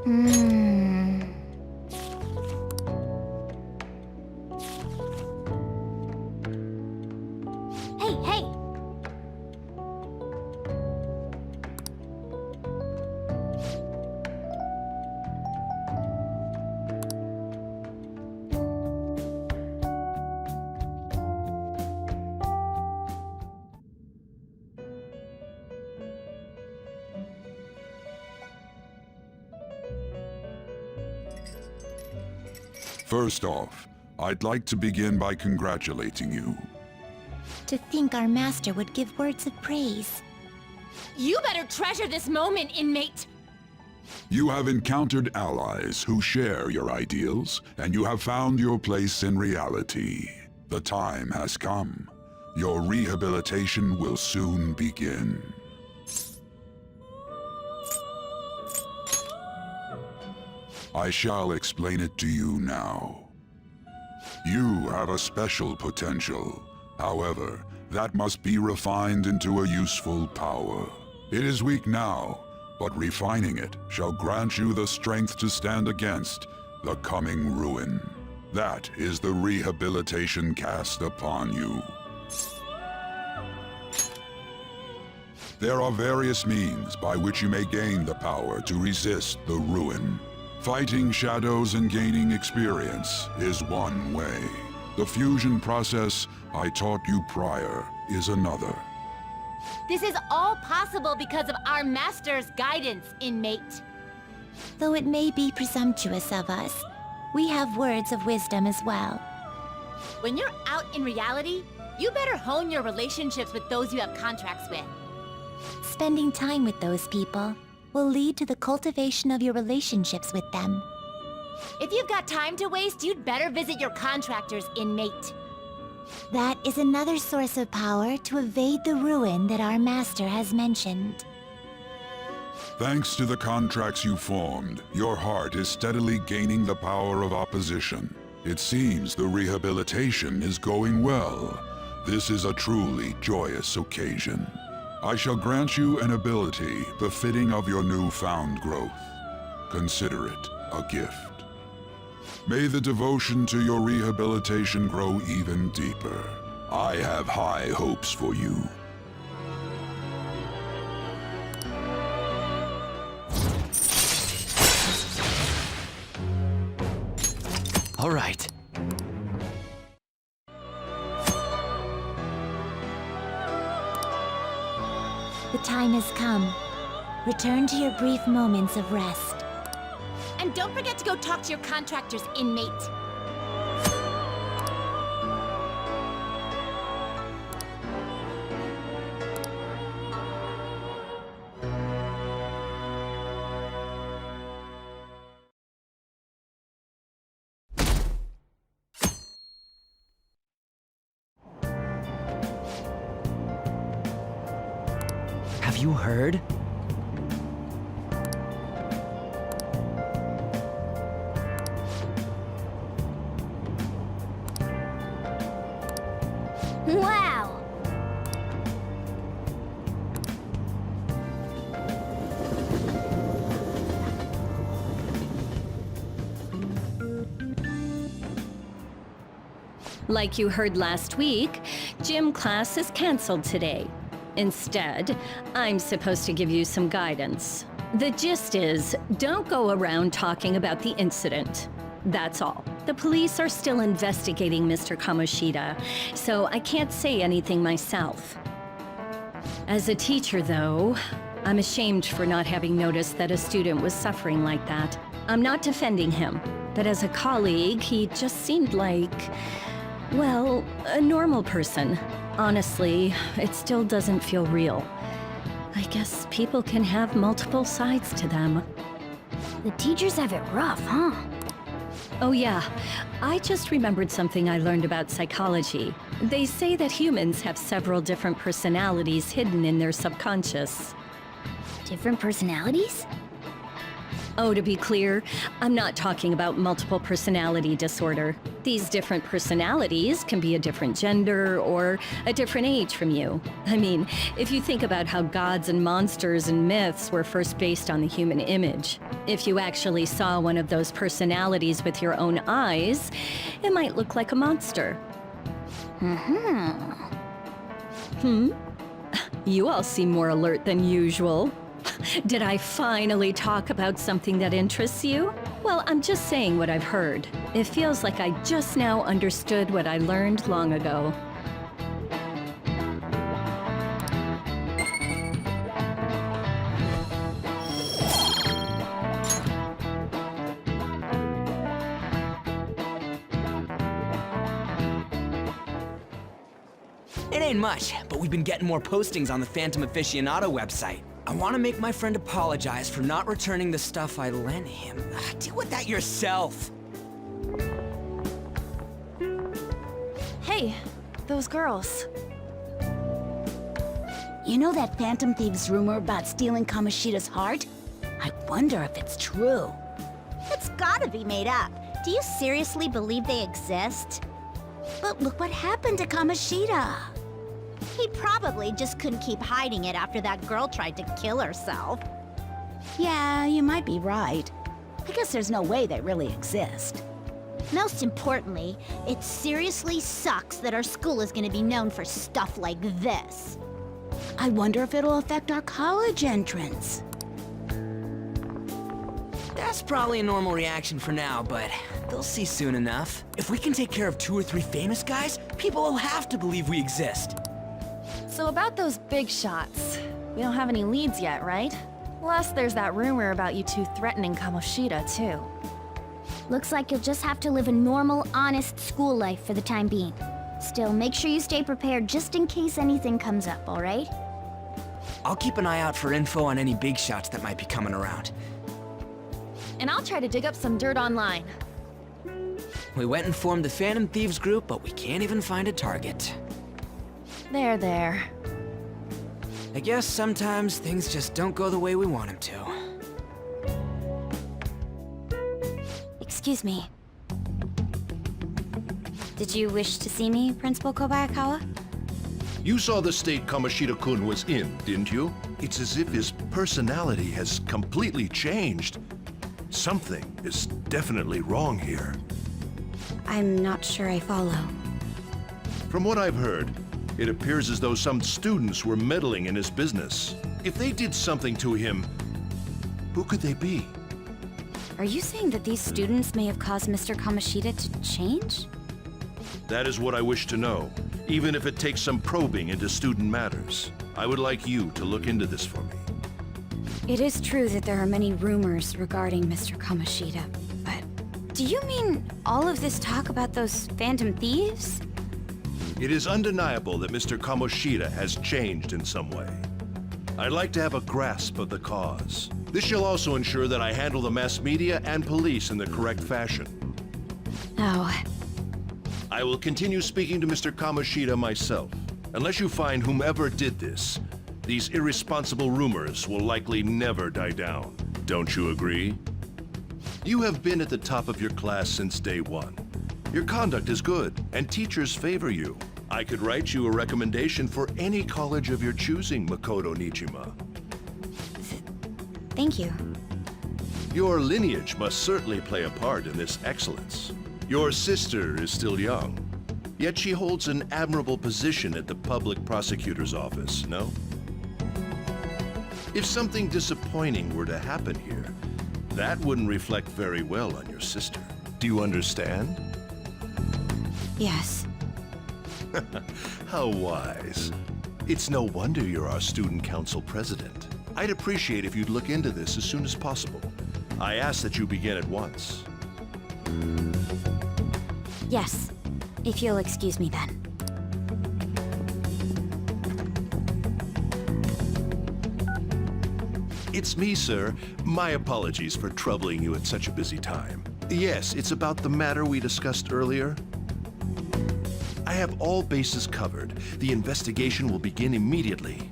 Hmm. Hey, hey! First off, I'd like to begin by congratulating you. To think our master would give words of praise. You better treasure this moment, inmate! You have encountered allies who share your ideals, and you have found your place in reality. The time has come. Your rehabilitation will soon begin. I shall explain it to you now. You have a special potential. However, that must be refined into a useful power. It is weak now, but refining it shall grant you the strength to stand against the coming ruin. That is the rehabilitation cast upon you. There are various means by which you may gain the power to resist the ruin. Fighting shadows and gaining experience is one way. The fusion process I taught you prior is another. This is all possible because of our master's guidance, inmate. Though it may be presumptuous of us, we have words of wisdom as well. When you're out in reality, you better hone your relationships with those you have contracts with. Spending time with those people will lead to the cultivation of your relationships with them. If you've got time to waste, you'd better visit your contractors, inmate. That is another source of power to evade the ruin that our master has mentioned. Thanks to the contracts you formed, your heart is steadily gaining the power of opposition. It seems the rehabilitation is going well. This is a truly joyous occasion. I shall grant you an ability befitting of your newfound growth. Consider it a gift. May the devotion to your rehabilitation grow even deeper. I have high hopes for you. All right. The time has come. Return to your brief moments of rest. And don't forget to go talk to your contractors, inmate. Have you heard? Wow! Like you heard last week, gym class is canceled today. Instead, I'm supposed to give you some guidance. The gist is, don't go around talking about the incident. That's all. The police are still investigating Mr. Kamoshida, so I can't say anything myself. As a teacher, though, I'm ashamed for not having noticed that a student was suffering like that. I'm not defending him, but as a colleague, he just seemed like, well, a normal person. Honestly, it still doesn't feel real. I guess people can have multiple sides to them. The teachers have it rough, huh? Oh yeah, I just remembered something I learned about psychology. They say that humans have several different personalities hidden in their subconscious. Different personalities? Oh, to be clear, I'm not talking about multiple personality disorder. These different personalities can be a different gender or a different age from you. I mean, if you think about how gods and monsters and myths were first based on the human image, if you actually saw one of those personalities with your own eyes, it might look like a monster. You all seem more alert than usual. Did I finally talk about something that interests you? Well, I'm just saying what I've heard. It feels like I just now understood what I learned long ago. It ain't much, but we've been getting more postings on the Phantom Aficionado website. I want to make my friend apologize for not returning the stuff I lent him. Deal with that yourself. Hey, those girls. You know that Phantom Thieves rumor about stealing Kamoshida's heart? I wonder if it's true. It's gotta be made up. Do you seriously believe they exist? But look what happened to Kamoshida. He probably just couldn't keep hiding it after that girl tried to kill herself. Yeah, you might be right. I guess there's no way they really exist. Most importantly, it seriously sucks that our school is gonna be known for stuff like this. I wonder if it'll affect our college entrance. That's probably a normal reaction for now, but they'll see soon enough. If we can take care of 2 or 3 famous guys, people will have to believe we exist. So about those big shots, we don't have any leads yet, right? Plus, there's that rumor about you two threatening Kamoshida, too. Looks like you'll just have to live a normal, honest school life for the time being. Still, make sure you stay prepared just in case anything comes up, alright? I'll keep an eye out for info on any big shots that might be coming around. And I'll try to dig up some dirt online. We went and formed the Phantom Thieves group, but we can't even find a target. There. I guess sometimes things just don't go the way we want them to. Excuse me. Did you wish to see me, Principal Kobayakawa? You saw the state Kamoshida-kun was in, didn't you? It's as if his personality has completely changed. Something is definitely wrong here. I'm not sure I follow. From what I've heard, it appears as though some students were meddling in his business. If they did something to him, who could they be? Are you saying that these students may have caused Mr. Kamoshida to change? That is what I wish to know, even if it takes some probing into student matters. I would like you to look into this for me. It is true that there are many rumors regarding Mr. Kamoshida, but do you mean all of this talk about those Phantom Thieves? It is undeniable that Mr. Kamoshida has changed in some way. I'd like to have a grasp of the cause. This shall also ensure that I handle the mass media and police in the correct fashion. Oh, I will continue speaking to Mr. Kamoshida myself. Unless you find whomever did this, these irresponsible rumors will likely never die down. Don't you agree? You have been at the top of your class since day one. Your conduct is good, and teachers favor you. I could write you a recommendation for any college of your choosing, Makoto Nijima. thank you. Your lineage must certainly play a part in this excellence. Your sister is still young, yet she holds an admirable position at the public prosecutor's office, no? If something disappointing were to happen here, that wouldn't reflect very well on your sister. Do you understand? Yes. How wise. It's no wonder you're our student council president. I'd appreciate if you'd look into this as soon as possible. I ask that you begin at once. Yes. If you'll excuse me then. It's me, sir. My apologies for troubling you at such a busy time. Yes, it's about the matter we discussed earlier. I have all bases covered. The investigation will begin immediately.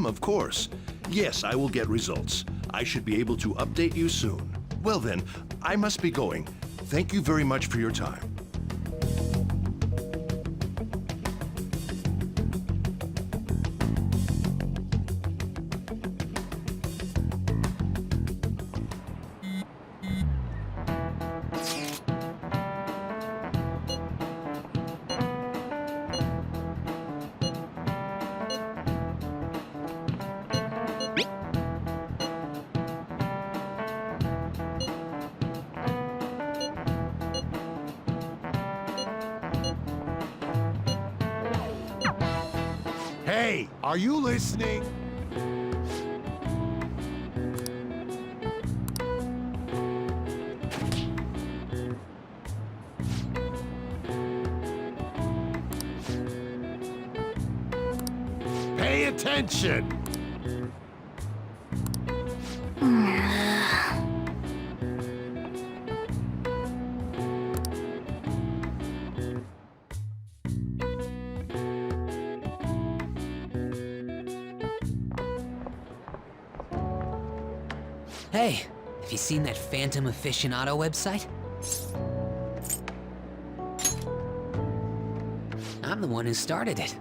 Of course. Yes, I will get results. I should be able to update you soon. Well then, I must be going. Thank you very much for your time. Hey, are you listening? Pay attention! Hey, have you seen that Phantom Aficionado website? I'm the one who started it.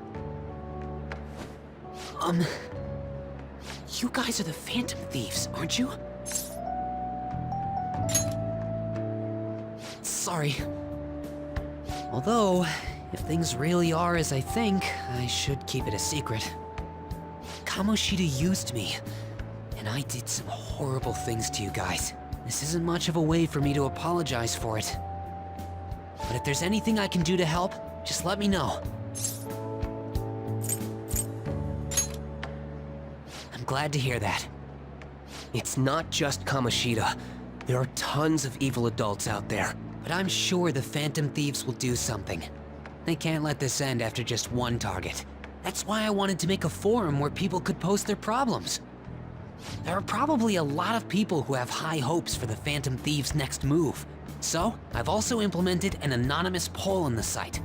You guys are the Phantom Thieves, aren't you? Sorry. Although, if things really are as I think, I should keep it a secret. Kamoshida used me, and I did some horrible things to you guys. This isn't much of a way for me to apologize for it. But if there's anything I can do to help, just let me know. I'm glad to hear that. It's not just Kamoshida. There are tons of evil adults out there. But I'm sure the Phantom Thieves will do something. They can't let this end after just one target. That's why I wanted to make a forum where people could post their problems. There are probably a lot of people who have high hopes for the Phantom Thieves' next move. So, I've also implemented an anonymous poll on the site.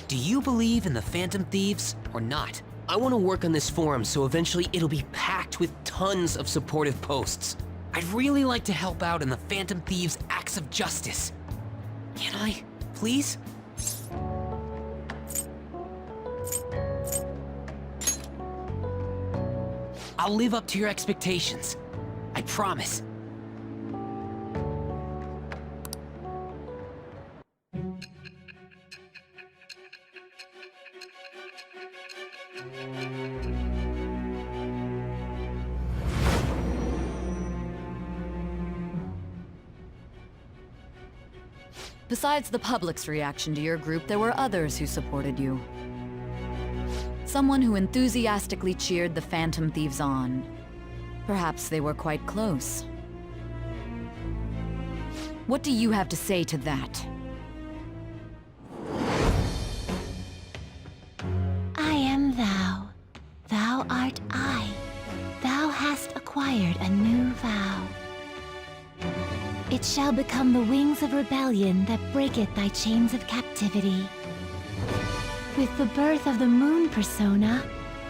Do you believe in the Phantom Thieves or not? I want to work on this forum so eventually it'll be packed with tons of supportive posts. I'd really like to help out in the Phantom Thieves' acts of justice. Can I, please? I'll live up to your expectations. I promise. Besides the public's reaction to your group, there were others who supported you. Someone who enthusiastically cheered the Phantom Thieves on. Perhaps they were quite close. What do you have to say to that? I am thou. Thou art I. Thou hast acquired a new vow. It shall become the wings of rebellion that breaketh thy chains of captivity. With the birth of the moon persona,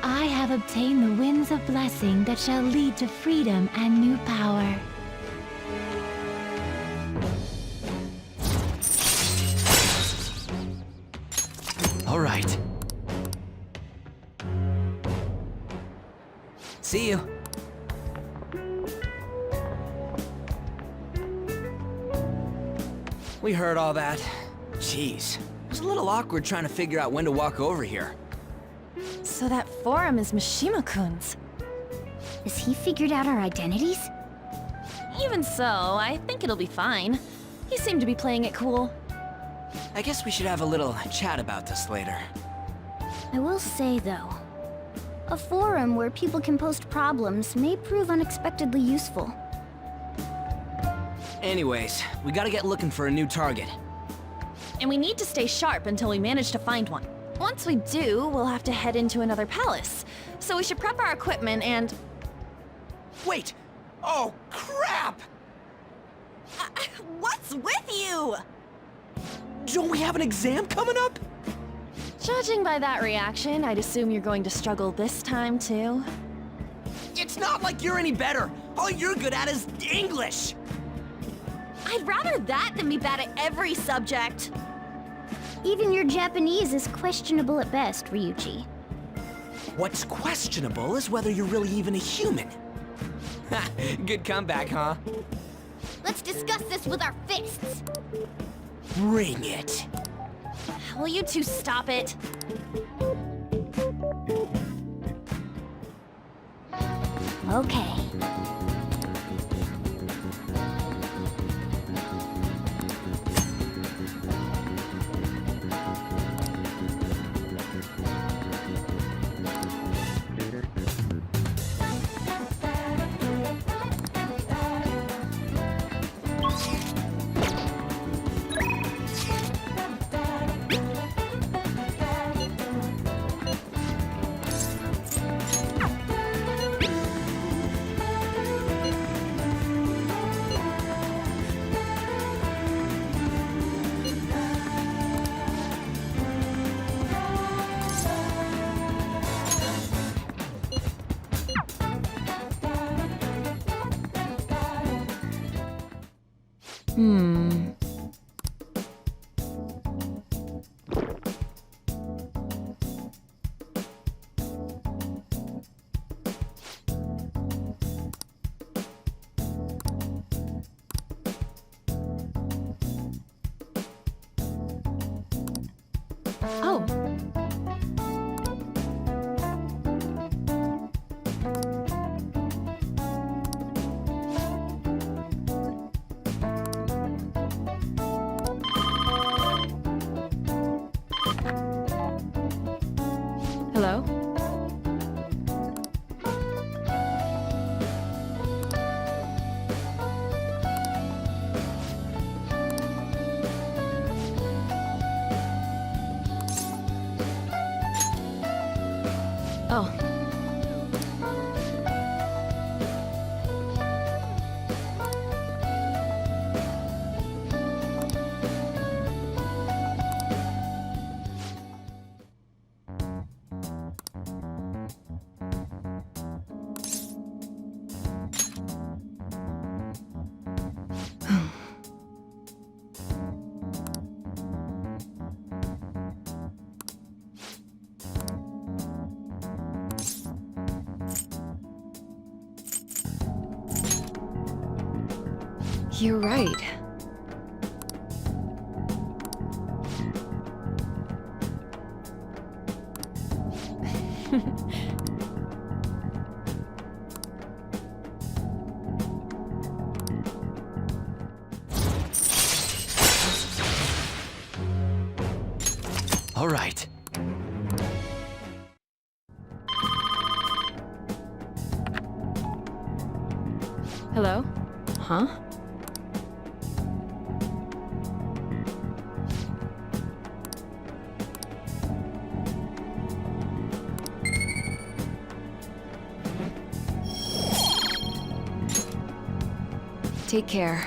I have obtained the winds of blessing that shall lead to freedom and new power. All right. See you. We heard all that. Jeez. It was a little awkward trying to figure out when to walk over here. So that forum is Mishima-kun's. Has he figured out our identities? Even so, I think it'll be fine. He seemed to be playing it cool. I guess we should have a little chat about this later. I will say, though, a forum where people can post problems may prove unexpectedly useful. Anyways, we gotta get looking for a new target. And we need to stay sharp until we manage to find one. Once we do, we'll have to head into another palace. So we should prep our equipment and... Wait! Oh, crap! What's with you? Don't we have an exam coming up? Judging by that reaction, I'd assume you're going to struggle this time, too. It's not like you're any better. All you're good at is English. I'd rather that than be bad at every subject. Even your Japanese is questionable at best, Ryuji. What's questionable is whether you're really even a human. Ha! Good comeback, huh? Let's discuss this with our fists. Bring it. Will you two stop it? Okay. Oh. Hello? Oh. You're right. All right. Hello? Huh? Take care.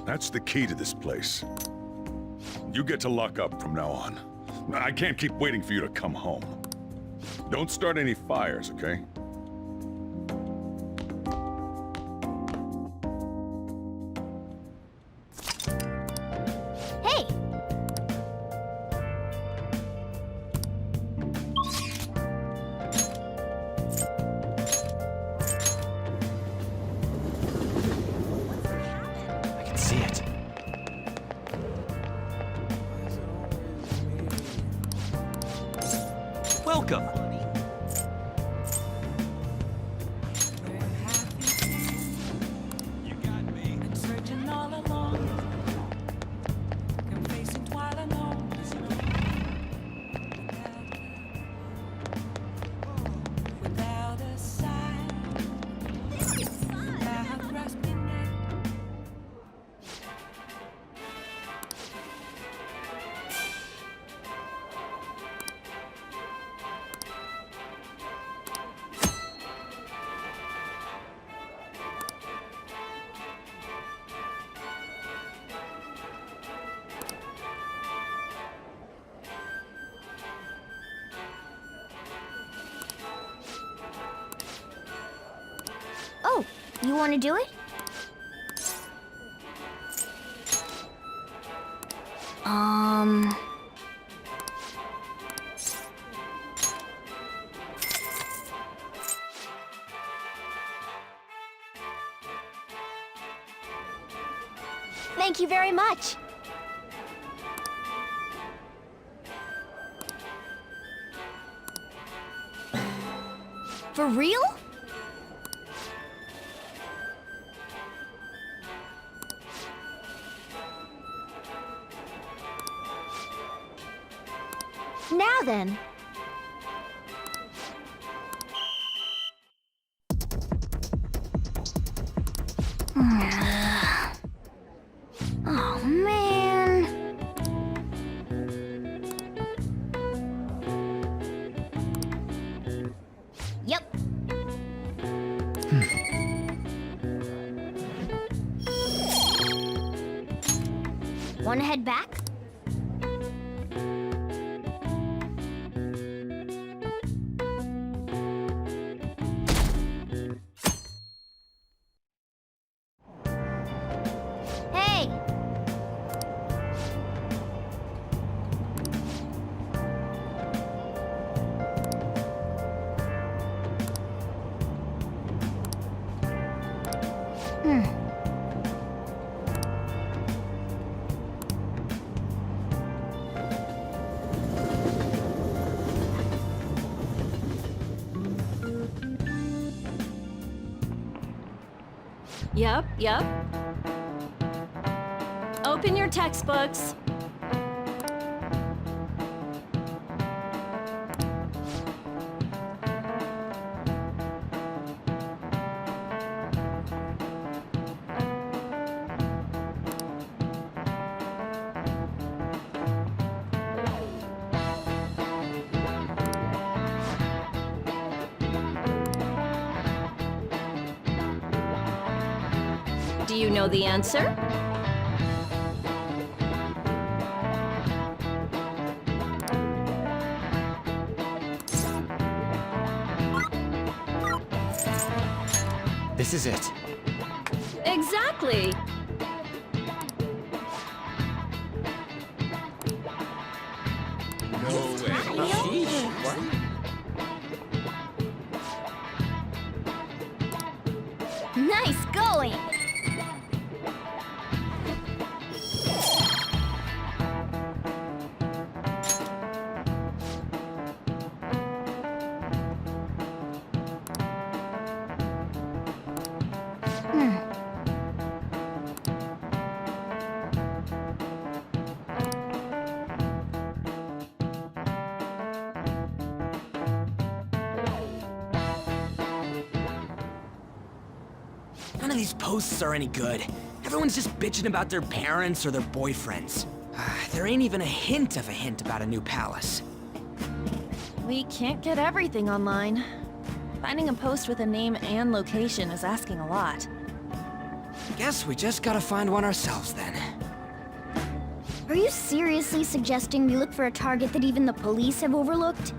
That's the key to this place. You get to lock up from now on. I can't keep waiting for you to come home. Don't start any fires, okay? Hey! I can see it. Welcome. You want to do it? Thank you very much. For real? Now then. Oh, man. Yep. Want to head back? Hey! Yep. Open your textbooks. Do you know the answer? This is it. Exactly. Nice going! None of these posts are any good. Everyone's just bitching about their parents or their boyfriends. There ain't even a hint about a new palace. We can't get everything online. Finding a post with a name and location is asking a lot. Guess we just gotta find one ourselves then. Are you seriously suggesting we look for a target that even the police have overlooked?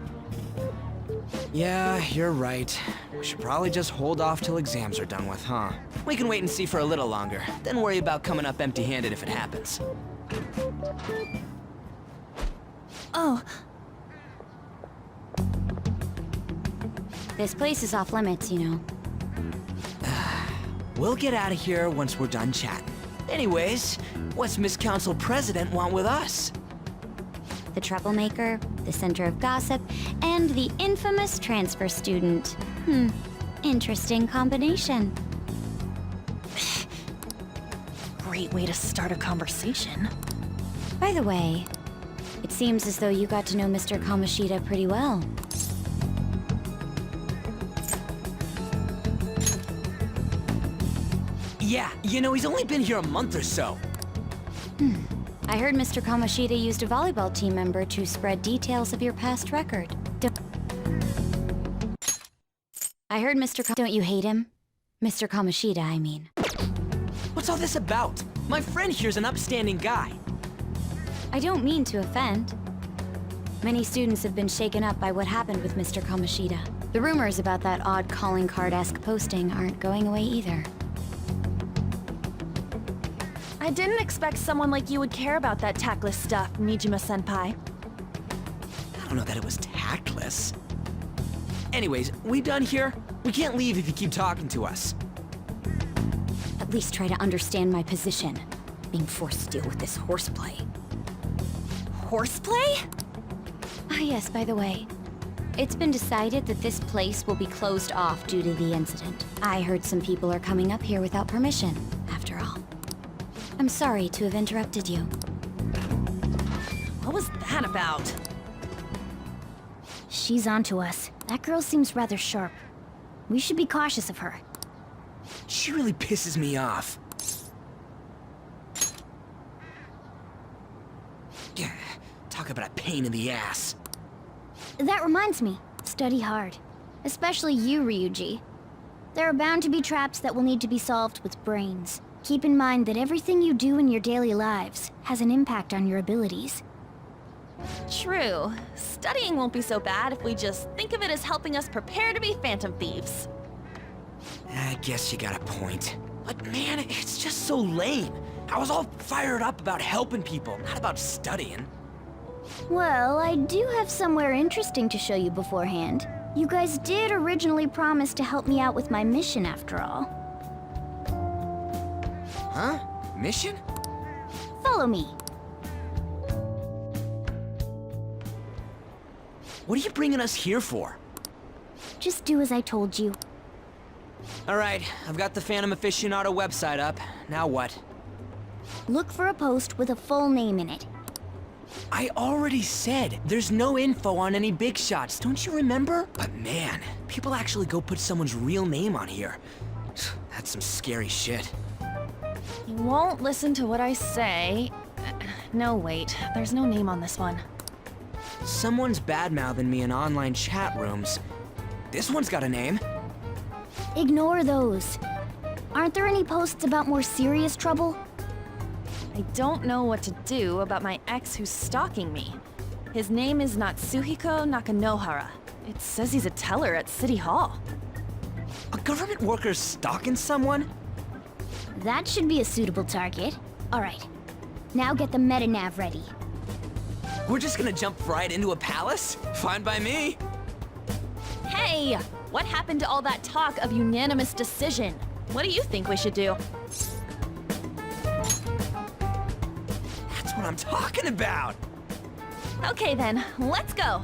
Yeah, you're right. We should probably just hold off till exams are done with, huh? We can wait and see for a little longer, then worry about coming up empty-handed if it happens. Oh, This place is off limits, you know. We'll get out of here once we're done chatting. Anyways, what's Miss Council President want with us? The troublemaker, the center of gossip, and the infamous transfer student. Interesting combination. great way to start a conversation. By the way, it seems as though you got to know Mr. Kamoshida pretty well. Yeah, you know, he's only been here a month or so. I heard Mr. Kamoshida used a volleyball team member to spread details of your past record. I heard Don't you hate him? Mr. Kamoshida, I mean. What's all this about? My friend here's an upstanding guy. I don't mean to offend. Many students have been shaken up by what happened with Mr. Kamoshida. The rumors about that odd calling card-esque posting aren't going away either. I didn't expect someone like you would care about that tactless stuff, Nijima-senpai. I don't know that it was tactless. Anyways, we done here? We can't leave if you keep talking to us. At least try to understand my position. Being forced to deal with this horseplay. Horseplay? Ah, yes, by the way. It's been decided that this place will be closed off due to the incident. I heard some people are coming up here without permission, after all. I'm sorry to have interrupted you. What was that about? She's onto us. That girl seems rather sharp. We should be cautious of her. She really pisses me off. Yeah, talk about a pain in the ass. That reminds me, study hard. Especially you, Ryuji. There are bound to be traps that will need to be solved with brains. Keep in mind that everything you do in your daily lives has an impact on your abilities. True. Studying won't be so bad if we just think of it as helping us prepare to be phantom thieves. I guess you got a point. But man, it's just so lame. I was all fired up about helping people, not about studying. Well, I do have somewhere interesting to show you beforehand. You guys did originally promise to help me out with my mission after all. Huh? Mission? Follow me. What are you bringing us here for? Just do as I told you. Alright, I've got the Phantom Aficionado website up. Now what? Look for a post with a full name in it. I already said there's no info on any big shots, don't you remember? But man, people actually go put someone's real name on here. That's some scary shit. You won't listen to what I say. No, wait. There's no name on this one. Someone's bad-mouthing me in online chat rooms. This one's got a name. Ignore those. Aren't there any posts about more serious trouble? I don't know what to do about my ex who's stalking me. His name is Natsuhiko Nakanohara. It says he's a teller at City Hall. A government worker stalking someone? That should be a suitable target. Alright, now get the meta-nav ready. We're just gonna jump right into a palace? Fine by me. Hey! What happened to all that talk of unanimous decision? What do you think we should do? That's what I'm talking about! Okay then, let's go!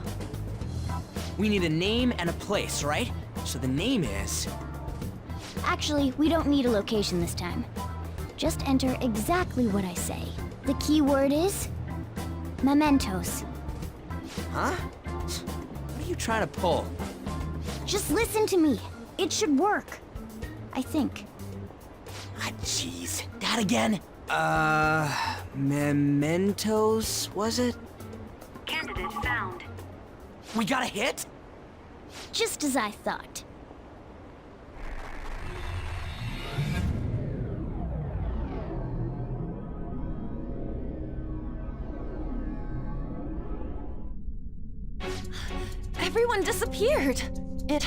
We need a name and a place, right? So the name is... Actually, we don't need a location this time. Just enter exactly what I say. The key word is... Mementos. Huh? What are you trying to pull? Just listen to me. It should work. I think. Ah, jeez. That again? Mementos, was it? Candidate found. We got a hit? Just as I thought. Everyone disappeared. It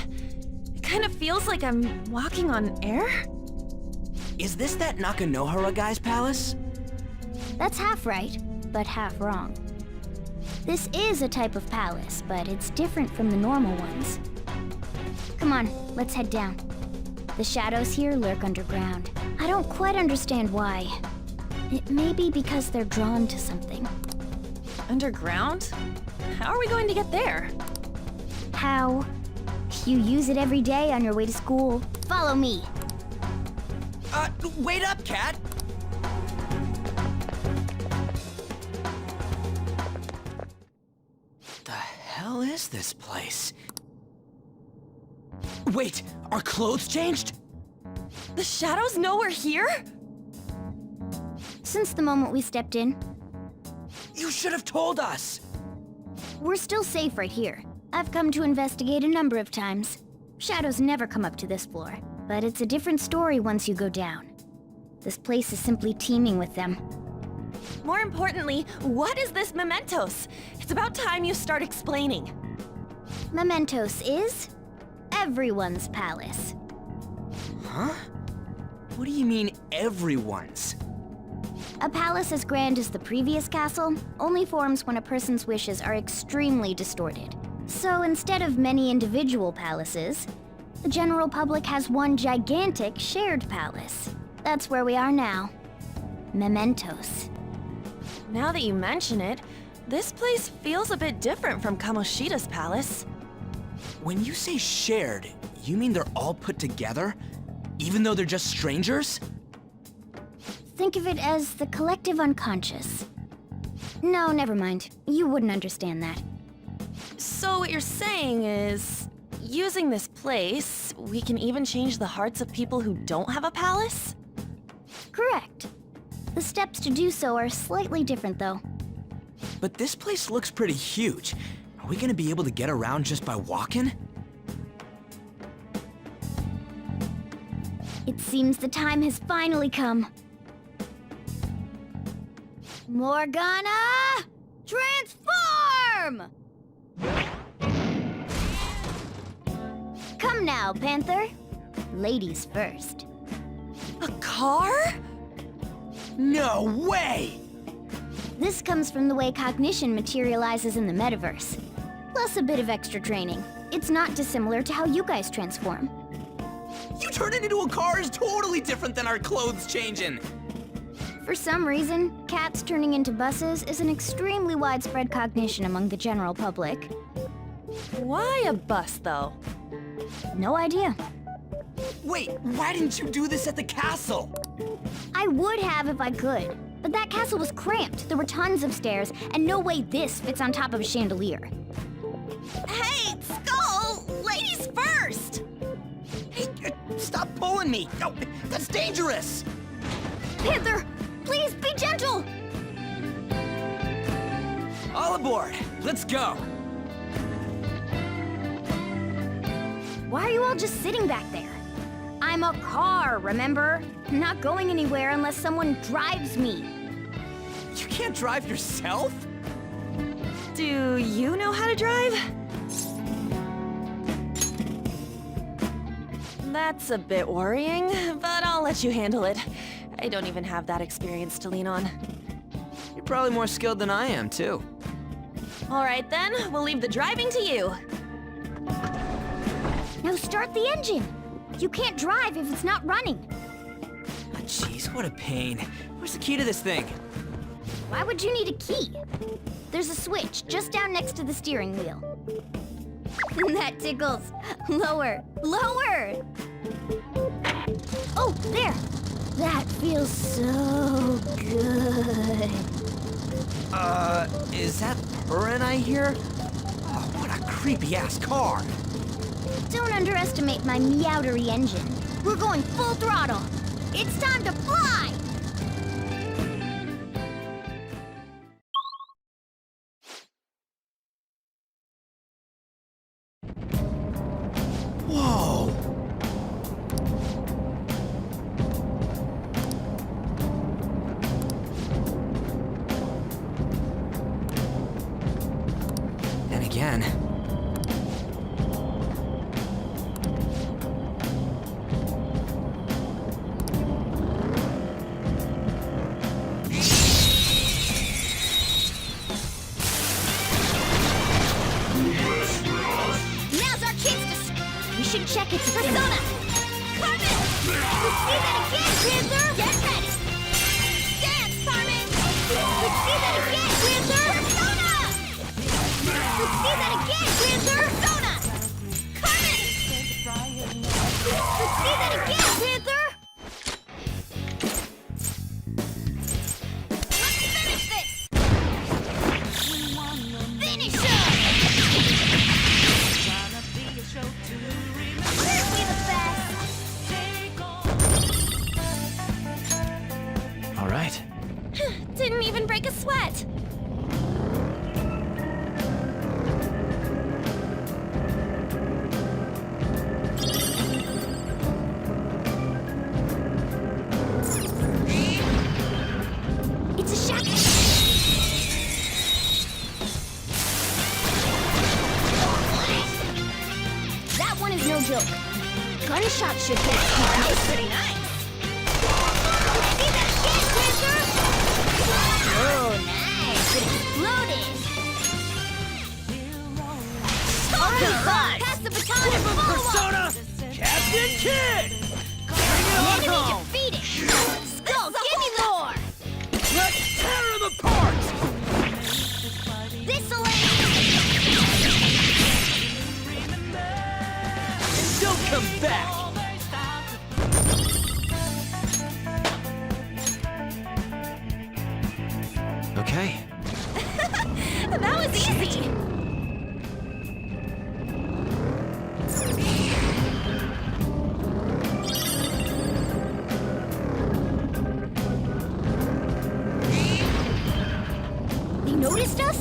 kind of feels like I'm walking on air. Is this that Nakanohara guy's palace? That's half right, but half wrong. This is a type of palace, but it's different from the normal ones. Come on, let's head down. The shadows here lurk underground. I don't quite understand why. It may be because they're drawn to something. Underground? How are we going to get there? How? You use it every day on your way to school. Follow me. Wait up, Cat! The hell is this place? Wait, our clothes changed? The shadows know we're here? Since the moment we stepped in, You should have told us! we're still safe right here. I've come to investigate a number of times. Shadows never come up to this floor, but it's a different story once you go down. This place is simply teeming with them. More importantly, what is this Mementos? It's about time you start explaining. Mementos is everyone's palace. Huh? What do you mean, everyone's? A palace as grand as the previous castle only forms when a person's wishes are extremely distorted. So instead of many individual palaces, the general public has one gigantic shared palace. That's where we are now. Mementos. Now that you mention it, this place feels a bit different from Kamoshida's palace. When you say shared, you mean they're all put together? Even though they're just strangers? Think of it as the collective unconscious. No, never mind. You wouldn't understand that. So what you're saying is, using this place, we can even change the hearts of people who don't have a palace? Correct. The steps to do so are slightly different, though. But this place looks pretty huge. Are we gonna be able to get around just by walking? It seems the time has finally come. Morgana! Transform! Come now, Panther. Ladies first. A car? No way! This comes from the way cognition materializes in the metaverse. Plus a bit of extra training. It's not dissimilar to how you guys transform. You turning into a car is totally different than our clothes changing. For some reason, cats turning into buses is an extremely widespread cognition among the general public. Why a bus, though? No idea. Wait, why didn't you do this at the castle? I would have if I could, but that castle was cramped. There were tons of stairs, and no way this fits on top of a chandelier. Hey, Skull! Ladies first! Hey, stop pulling me! No, that's dangerous! Panther, please be gentle! All aboard! Let's go! Why are you all just sitting back there? I'm a car, remember? I'm not going anywhere unless someone drives me. You can't drive yourself? Do you know how to drive? That's a bit worrying, but I'll let you handle it. I don't even have that experience to lean on. You're probably more skilled than I am, too. All right then, we'll leave the driving to you. Now start the engine. You can't drive if it's not running. Ah, jeez, what a pain. Where's the key to this thing? Why would you need a key? There's a switch just down next to the steering wheel. That tickles. Lower, lower! Oh, there! That feels so good. Is that purring I hear? Oh, what a creepy-ass car. Don't underestimate my meowdery engine. We're going full throttle. It's time to fly! Whoa! And again. Now's our chance to... We should check its persona! Carmen! Let's see that again, Panther! Get ready! Dance, Carmen! Let's see that again, Panther! Persona! Let's see that again, Panther! Persona! Carmen! Let's see that again, Panther! Let's finish this! Finish him! Aren't we the best? All right. Didn't even break a sweat. It's a shotgun! That one is no joke. Gunshot should hit. That was pretty nice. Let's see that again, Panther! Loaded! Pass the baton and follow Persona! Captain Kid! Enemy defeated! Skull, give me more! Let's tear him apart! This'll Don't come back! Okay. That was easy! They noticed us?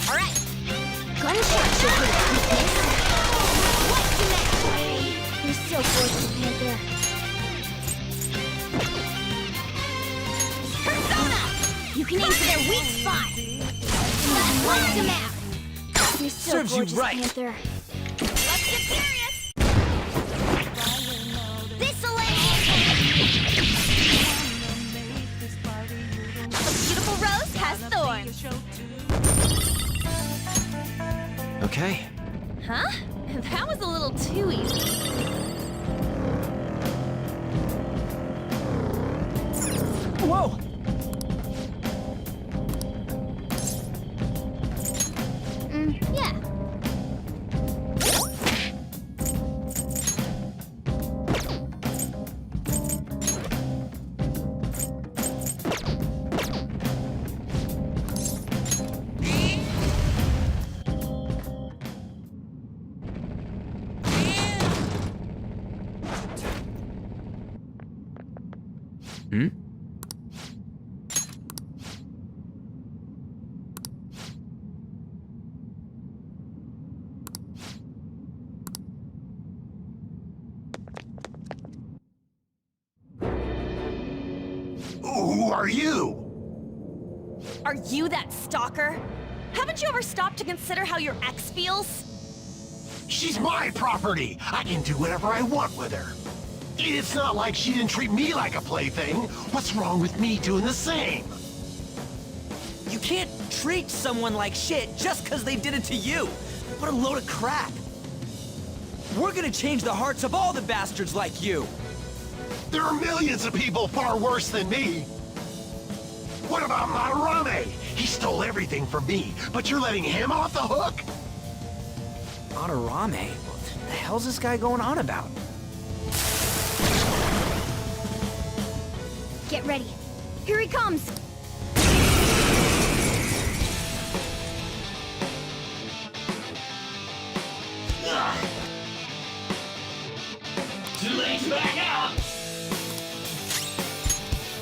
Alright. Gunshot should hit its weakness. What's the matter? You're so gorgeous, Panther. Persona! You can aim for their weak spot! What's the matter? You're so Serves you gorgeous, right. Panther. Let's get serious! This'll A beautiful rose has thorns. Okay. Huh? That was a little too easy. Whoa! yeah. Hmm? Who are you? Are you that stalker? Haven't you ever stopped to consider how your ex feels? She's my property. I can do whatever I want with her. It's not like she didn't treat me like a plaything. What's wrong with me doing the same? You can't treat someone like shit just because they did it to you. What a load of crap. We're gonna change the hearts of all the bastards like you. There are millions of people far worse than me. What about Madarame? He stole everything from me, but you're letting him off the hook? Madarame? What the hell's this guy going on about? Get ready. Here he comes! Too late to back out!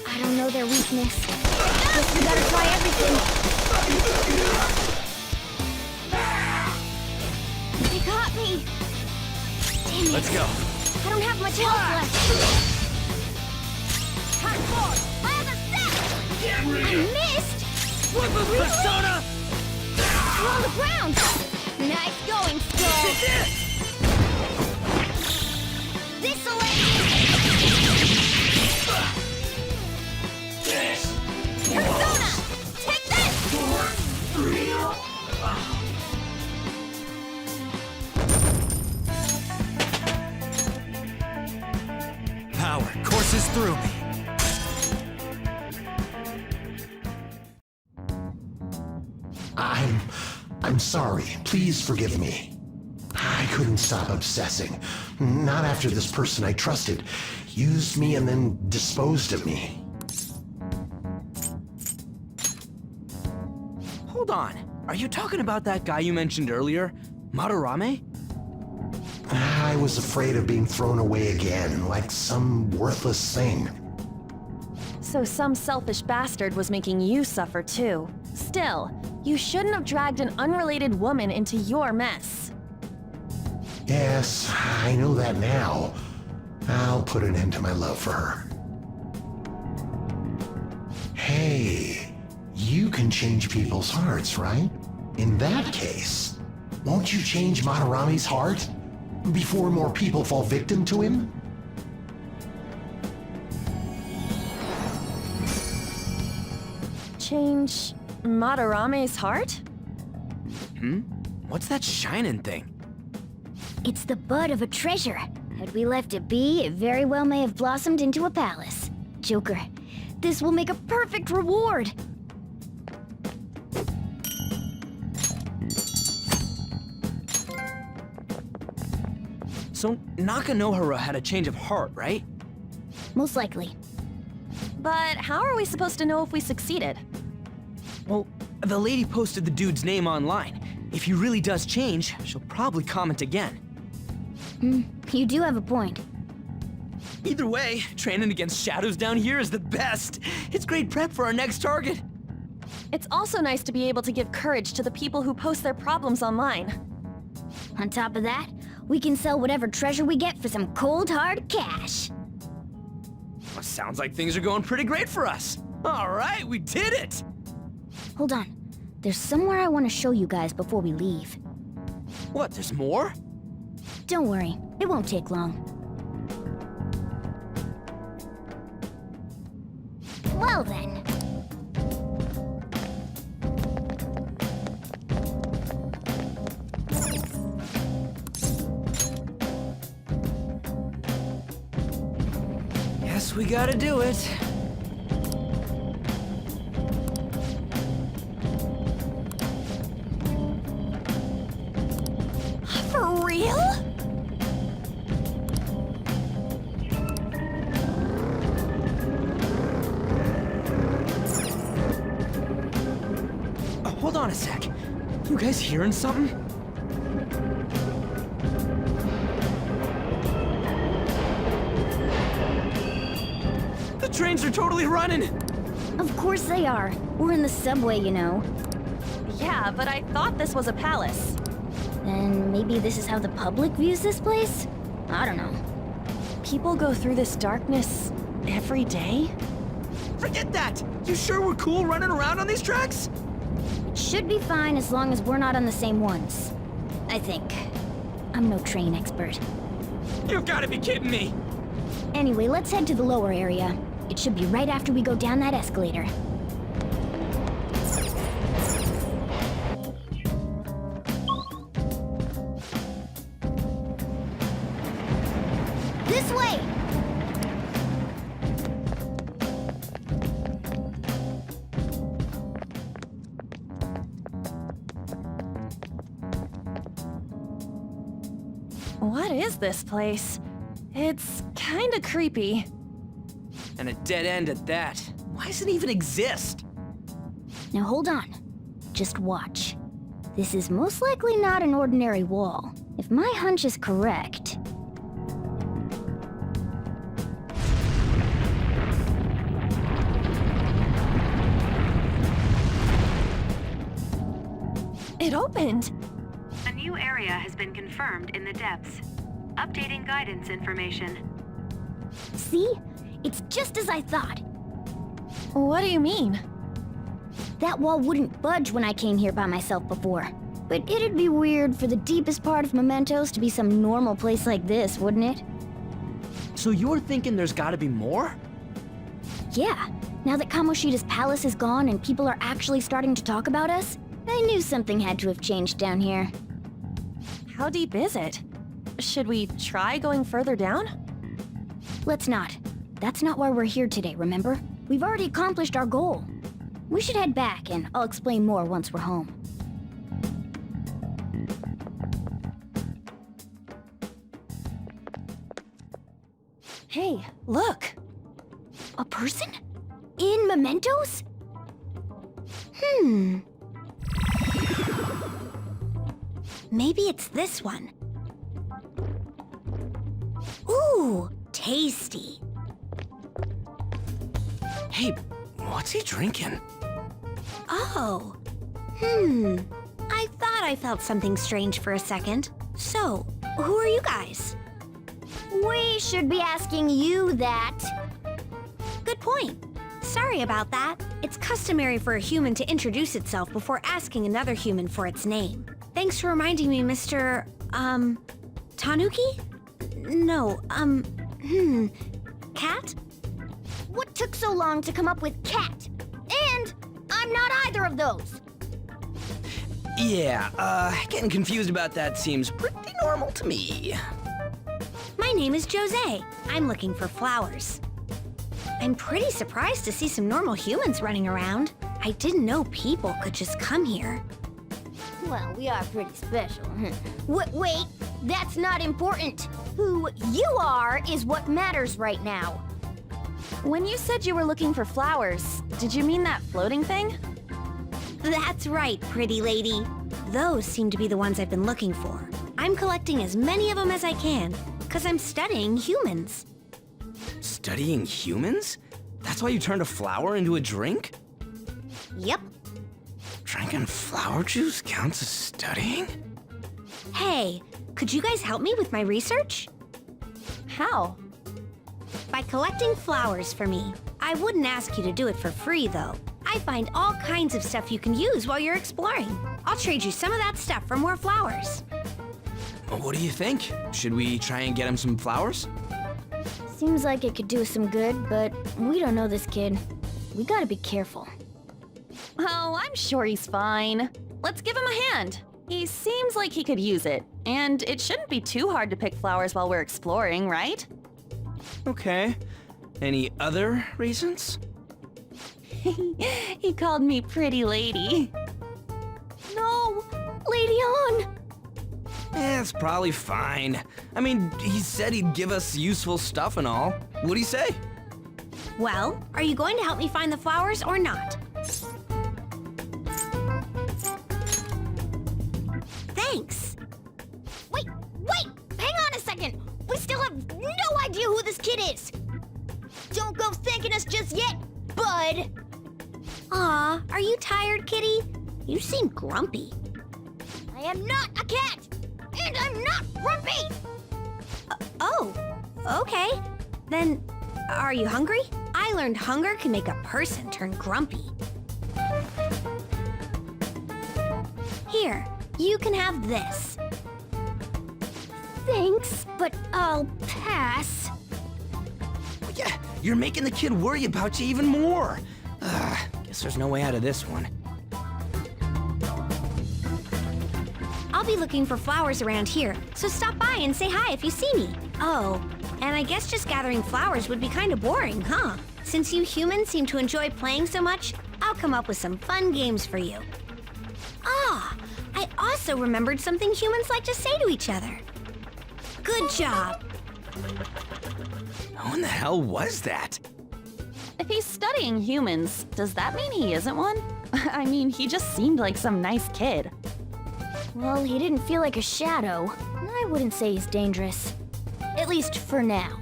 I don't know their weakness. Guess we gotta try everything. They got me! Damn it. Let's go. I don't have much health left. My other set! I missed! Persona! We're on the ground! Nice going, Skull! This'll Persona! Take this! Power courses through me. I'm sorry. Please forgive me. I couldn't stop obsessing. Not after this person I trusted used me and then disposed of me. Hold on. Are you talking about that guy you mentioned earlier? Madarame? I was afraid of being thrown away again, like some worthless thing. So some selfish bastard was making you suffer too. Still, you shouldn't have dragged an unrelated woman into your mess. Yes, I know that now. I'll put an end to my love for her. Hey, you can change people's hearts, right? In that case, won't you change Madarami's heart before more people fall victim to him? Change Madarame's heart? What's that shining thing? It's the bud of a treasure. Had we left it be, it very well may have blossomed into a palace. Joker, this will make a perfect reward. So Nakanohara had a change of heart, right? Most likely. But how are we supposed to know if we succeeded? Well, the lady posted the dude's name online. If he really does change, she'll probably comment again. You do have a point. Either way, training against shadows down here is the best. It's great prep for our next target. It's also nice to be able to give courage to the people who post their problems online. On top of that, we can sell whatever treasure we get for some cold hard cash. Well, sounds like things are going pretty great for us. All right, we did it! Hold on. There's somewhere I want to show you guys before we leave. What, there's more? Don't worry, it won't take long. Well then. Guess we gotta do it. For real? Hold on a sec. You guys hearing something? The trains are totally running! Of course they are. We're in the subway, you know. Yeah, but I thought this was a palace. Then maybe this is how the public views this place? I don't know. People go through this darkness every day? Forget that! You sure we're cool running around on these tracks? Should be fine as long as we're not on the same ones. I think. I'm no train expert. You've gotta be kidding me! Anyway, let's head to the lower area. It should be right after we go down that escalator. This way! What is this place? It's kinda creepy. And a dead end at that. Why does it even exist? Now hold on. Just watch. This is most likely not an ordinary wall. If my hunch is correct... It opened! A new area has been confirmed in the depths. Updating guidance information. See? It's just as I thought. What do you mean? That wall wouldn't budge when I came here by myself before. But it'd be weird for the deepest part of Mementos to be some normal place like this, wouldn't it? So you're thinking there's gotta be more? Yeah. Now that Kamoshida's palace is gone and people are actually starting to talk about us, I knew something had to have changed down here. How deep is it? Should we try going further down? Let's not. That's not why we're here today, remember? We've already accomplished our goal. We should head back, and I'll explain more once we're home. Hey, look! A person? In Mementos? Maybe it's this one. Ooh, tasty. Hey, what's he drinking? Oh. I thought I felt something strange for a second. So, who are you guys? We should be asking you that. Good point. Sorry about that. It's customary for a human to introduce itself before asking another human for its name. Thanks for reminding me, Mr. Tanuki? No, Cat? What took so long to come up with cat? And I'm not either of those. Yeah, getting confused about that seems pretty normal to me. My name is Jose. I'm looking for flowers. I'm pretty surprised to see some normal humans running around. I didn't know people could just come here. Well, we are pretty special. Wait, that's not important. Who you are is what matters right now. When you said you were looking for flowers, did you mean that floating thing? That's right, pretty lady. Those seem to be the ones I've been looking for. I'm collecting as many of them as I can, because I'm studying humans. Studying humans? That's why you turned a flower into a drink? Yep. Drinking flower juice counts as studying? Hey, could you guys help me with my research? How? By collecting flowers for me. I wouldn't ask you to do it for free, though. I find all kinds of stuff you can use while you're exploring. I'll trade you some of that stuff for more flowers. Well, what do you think? Should we try and get him some flowers? Seems like it could do some good, but we don't know this kid. We gotta be careful. Oh, I'm sure he's fine. Let's give him a hand. He seems like he could use it, and it shouldn't be too hard to pick flowers while we're exploring, right? Okay. Any other reasons? He called me pretty lady. No! Lady on! It's probably fine. I mean, he said he'd give us useful stuff and all. What'd he say? Well, are you going to help me find the flowers or not? Thanks. Wait! Hang on a second! We still have no idea who this kid is! Don't go thanking us just yet, bud! Aw, are you tired, kitty? You seem grumpy. I am not a cat! And I'm not grumpy! Oh, okay. Then, are you hungry? I learned hunger can make a person turn grumpy. Here, you can have this. Thanks, but I'll pass. Well, yeah, you're making the kid worry about you even more. Guess there's no way out of this one. I'll be looking for flowers around here, so stop by and say hi if you see me. Oh, and I guess just gathering flowers would be kind of boring, huh? Since you humans seem to enjoy playing so much, I'll come up with some fun games for you. Ah, I also remembered something humans like to say to each other. Good job. Who in the hell was that? If he's studying humans, does that mean he isn't one? I mean, he just seemed like some nice kid. Well, he didn't feel like a shadow. I wouldn't say he's dangerous. At least for now.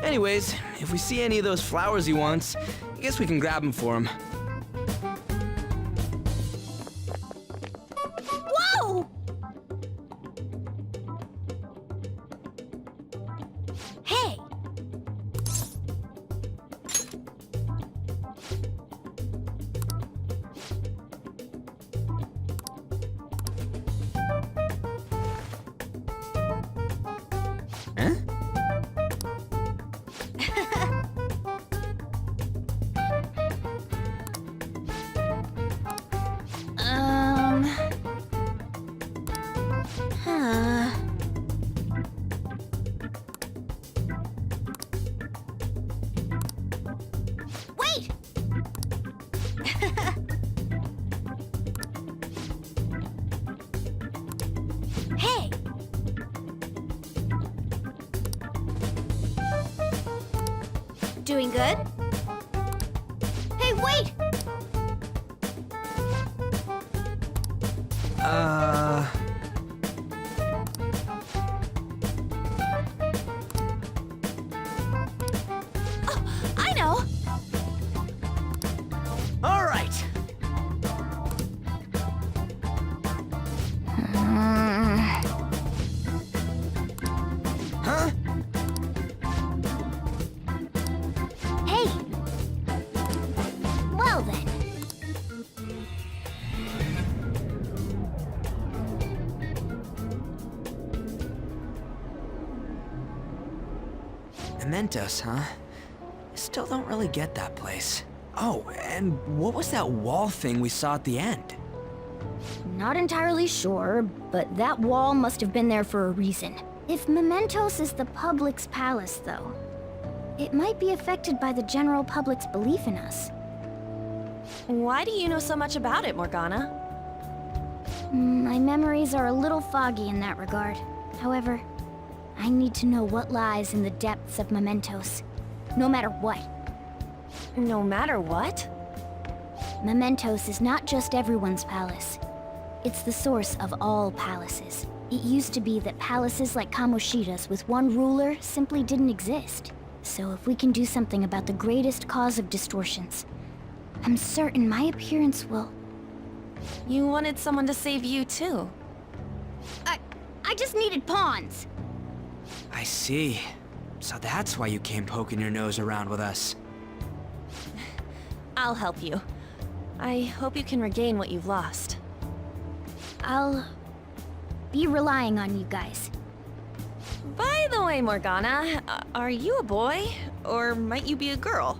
Anyways, if we see any of those flowers he wants, I guess we can grab them for him. Whoa! Hey! Huh? Wait! Hey! Doing good? Hey, wait! I know! All right. Huh? Hey! Whoa! Mementos, huh? Still don't really get that place. Oh, and what was that wall thing we saw at the end? Not entirely sure, but that wall must have been there for a reason. If Mementos is the public's palace, though, it might be affected by the general public's belief in us. Why do you know so much about it, Morgana? My memories are a little foggy in that regard. However, I need to know what lies in the depths of Mementos, no matter what. No matter what? Mementos is not just everyone's palace. It's the source of all palaces. It used to be that palaces like Kamoshida's with one ruler simply didn't exist. So if we can do something about the greatest cause of distortions, I'm certain my appearance will... You wanted someone to save you, too. I just needed pawns! I see. So that's why you came poking your nose around with us. I'll help you. I hope you can regain what you've lost. I'll... be relying on you guys. By the way, Morgana, are you a boy? Or might you be a girl?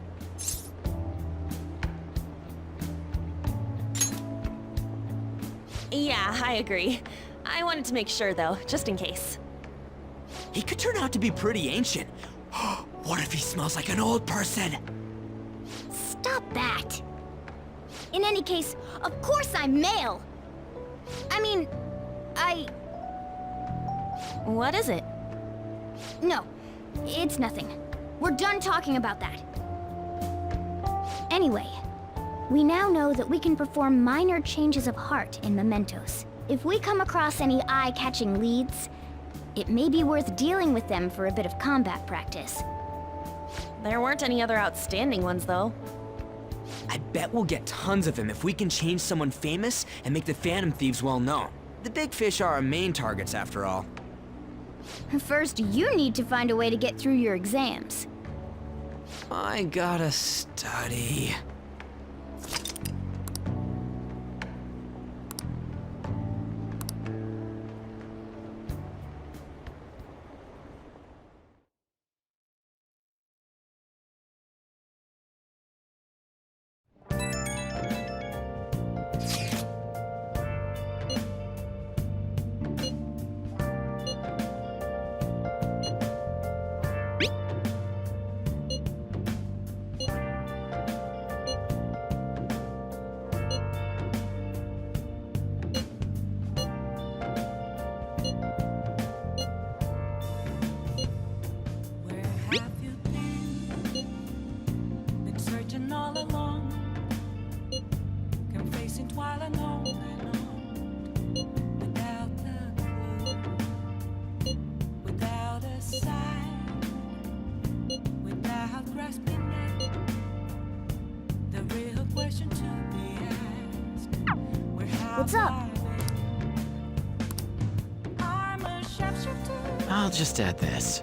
Yeah, I agree. I wanted to make sure, though, just in case. He could turn out to be pretty ancient. What if he smells like an old person? Stop that! In any case, of course I'm male! I mean, What is it? No, it's nothing. We're done talking about that. Anyway, we now know that we can perform minor changes of heart in Mementos. If we come across any eye-catching leads, it may be worth dealing with them for a bit of combat practice. There weren't any other outstanding ones, though. I bet we'll get tons of them if we can change someone famous and make the Phantom Thieves well known. The big fish are our main targets, after all. First, you need to find a way to get through your exams. I gotta study. What's up? I'll just add this.